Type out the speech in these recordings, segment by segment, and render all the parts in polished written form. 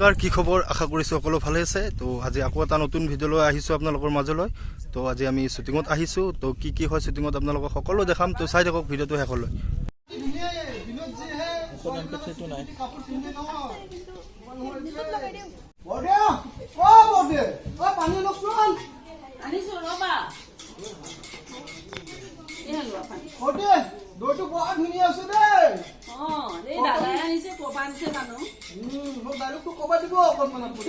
নমস্কাৰ কি খবৰ আশা কৰিছো সকলো ভালে আছে তো আজি আকৌ এটা নতুন ভিডিঅ' লৈ আহিছো আপোনালোকৰ মাজলৈ তো আজি আমি শুটিঙত আহিছো তো কি হয় শুটিঙত আপোনালোকক সকলো দেখাম তো চাই থাকক ভিডিঅ'টো শেষলৈ Dojo buat dunia sudah. Oh, ini dah ini sih korban sih mano. Mau baru tu korban juga korban mana pun.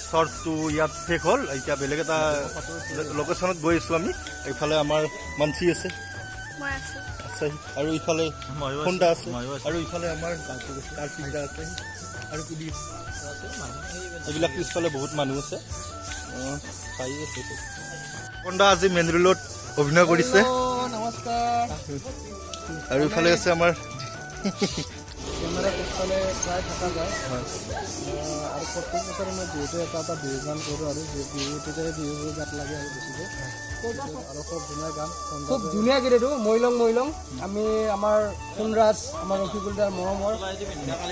শৰ্টটো ইয়াত শেষ হ'ল এতিয়া বেলেগ এটা লোকেশ্যনত গৈ আছোঁ আমি এইফালে আমাৰ মানসি আছে আচ্ছা আৰু ইফালে হোণ্ডা আছে আৰু ইফালে আমাৰ কাৰ্পিটা আছে আৰু পুলিচ এইবিলাক পিছফালে বহুত মানুহ আছে চাই আছে হোণ্ডা আজি মেইন ৰোলত অভিনয় কৰিছে নমস্কাৰ আৰু ইফালে আছে আমাৰ কেমেৰা পিছফালে প্ৰায় থকা যায় আৰু প্ৰত্যেক বছৰে মই বিহুটো এটা বিহু গান কৰোঁ আৰু বিহুটোতে বিহু গাত লাগে আৰু বেছিকৈ আৰু খুব ধুনীয়া গান খুব ধুনীয়া গীত এইটো মৈলং আমি আমাৰ সোণৰাজ আমাৰ ৰফিকুলদাৰ মৰমৰ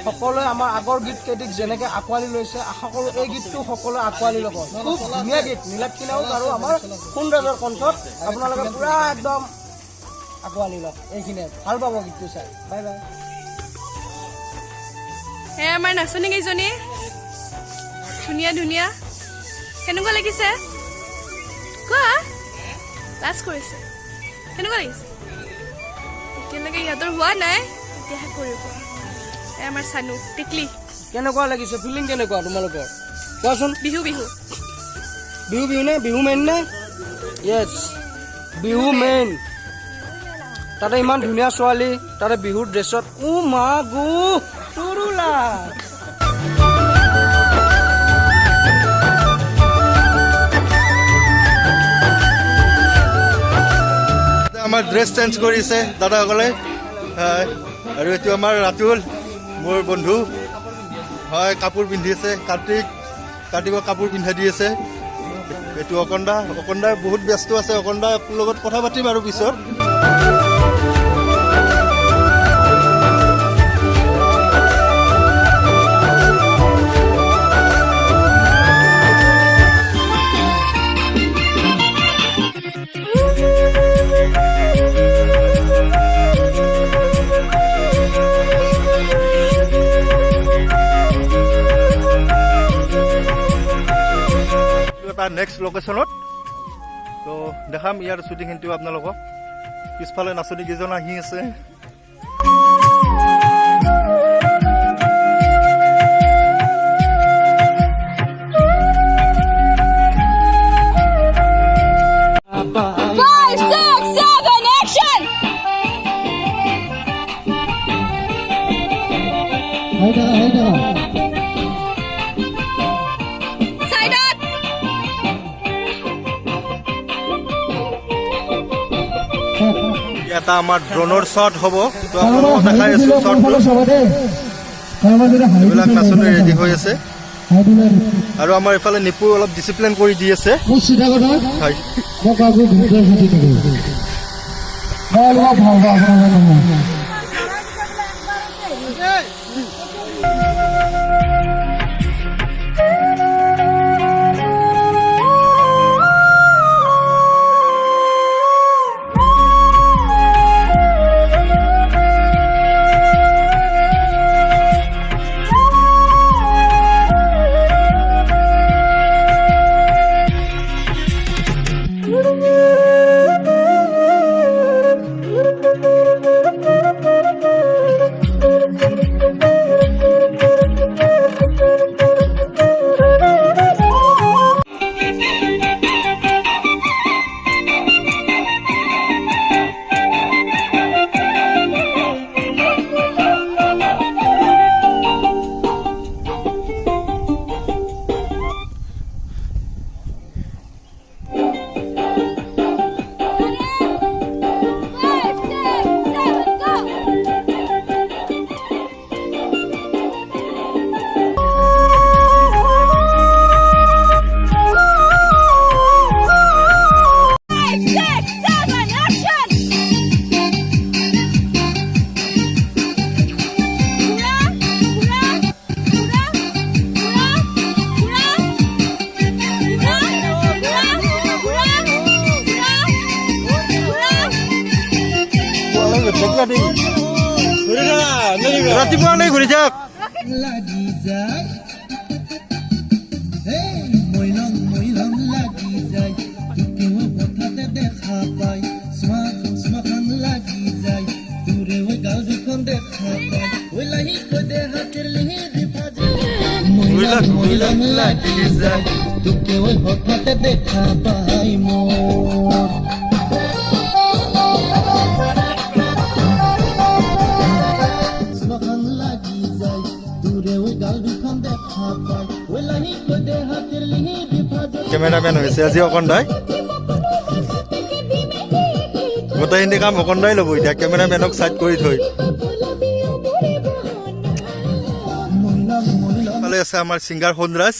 সকলোৱে আমাৰ আগৰ গীত কেইটিক যেনেকৈ আঁকোৱালি লৈছে আশা কৰোঁ এই গীতটো সকলোৱে আঁকোৱালি ল'ব খুব ধুনীয়া গীত নীলাক্ষী নাওক আৰু আমাৰ সোণৰাজৰ কণ্ঠত আপোনালোকে পূৰা একদম আঁকোৱালি লওক এইখিনিয়ে ভাল পাব গীতটো চাই বাই বাই হে আমাৰ নাচনী কেইজনী ধুনীয়া ধুনীয়া কেনেকুৱা লাগিছে কোৱা লাজ কৰিছে কেনেকুৱা লাগিছে এতিয়ালৈকে ইহঁতৰ হোৱা নাই এতিয়াহে কৰিব এই আমাৰ চানু টিকলি কেনেকুৱা লাগিছে ফিলিং কেনেকুৱা তোমালোকৰ কোৱাচোন বিহু বিহু বিহু বিহু নে বিহু মেইন নে য়েছ বিহু মেইন তাতে ইমান ধুনীয়া ছোৱালী তাতে বিহুৰ ড্ৰেছত মা গু তুৰুলা আমাৰ ড্ৰেছ চেঞ্জ কৰিছে দাদাসকলে আৰু এইটো আমাৰ ৰাতুল মোৰ বন্ধু হয় কাপোৰ পিন্ধিছে কাৰ্তিকক কাপোৰ পিন্ধাই দি আছে এইটো অকন্দা বহুত ব্যস্ত আছে অকন্দাৰ লগত কথা পাতিম আৰু পিছত নেক্সট লোকেশ্যনত তো দেখাম ইয়াৰ শ্বুটিংখিনিও আপোনালোকক পিছফালে নাচনী কেইজন আহি আছে এটা আমাৰ ড্ৰোনৰ শ্বট হ'ব তো আপোনালোকক দেখাই আছো শ্বটটো এইবিলাক নাচনী ৰেডি হৈ আছে আৰু আমাৰ এইফালে নিপু অলপ ডিচিপ্লিন কৰি দি আছে ৰাতিপুৱা লৈ ঘূৰি যাওক কেমেৰামেন হৈছে আজি অকণদাই গোটেইখিনি কাম অকণদাই ল'ব এতিয়া কেমেৰামেনক চাইড কৰি থৈ ভালে আছে আমাৰ ছিংগাৰ সোণৰাজ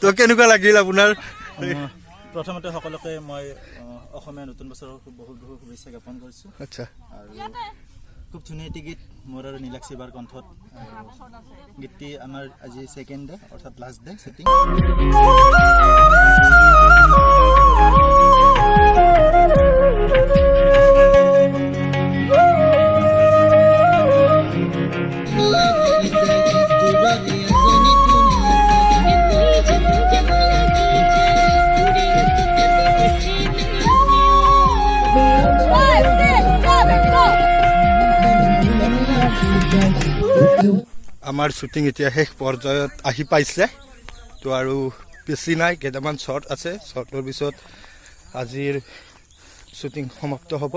তো কেনেকুৱা লাগিল আপোনাৰ প্ৰথমতে সকলোকে মই অসমীয়া নতুন বছৰৰ বহুত বহুত শুভেচ্ছা জ্ঞাপন কৰিছোঁ আচ্ছা আৰু খুব ধুনীয়া এটি গীত মোৰ আৰু নীলাক্ষী বাৰ কণ্ঠত গীতটি আমাৰ আজি ছেকেণ্ড ডে অৰ্থাৎ লাষ্ট ডে শ্বুটিং আমাৰ শ্বুটিং এতিয়া শেষ পৰ্যায়ত আহি পাইছে তো আৰু বেছি নাই কেইটামান শ্বট আছে শ্বটৰ পিছত আজিৰ শ্বুটিং সমাপ্ত হ'ব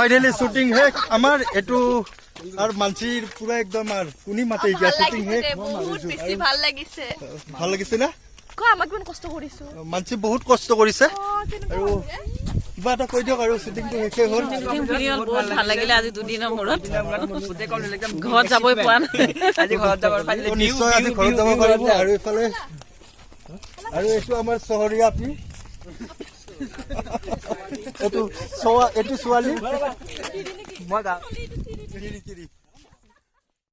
ফাইনালি শ্বুটিং শেষ আমাৰ এইটো আৰু মানসিৰ পুৰা একদম আৰু কোনি মাতে এতিয়া শ্বুটিং শেষ বহুত বেছি ভাল লাগিছে ভাল লাগিছে না কো আমাক কিমান কষ্ট কৰিছো মানসি বহুত কষ্ট কৰিছে আৰু কিবা এটা কৈ দিয়ক আৰু শ্বুটিংটো শেষ হ'ল বহুত ভাল লাগিলে আজি দুদিনৰ মূৰত ঘৰত যাবই পোৱা নাই আজি ঘৰত যাব পাৰিলে নিশ্চয় আজি ঘৰত যাব পাৰিব আৰু এইফালে আৰু এইটো আমাৰ চহৰীয়া আপি এইটো ছোৱালী মই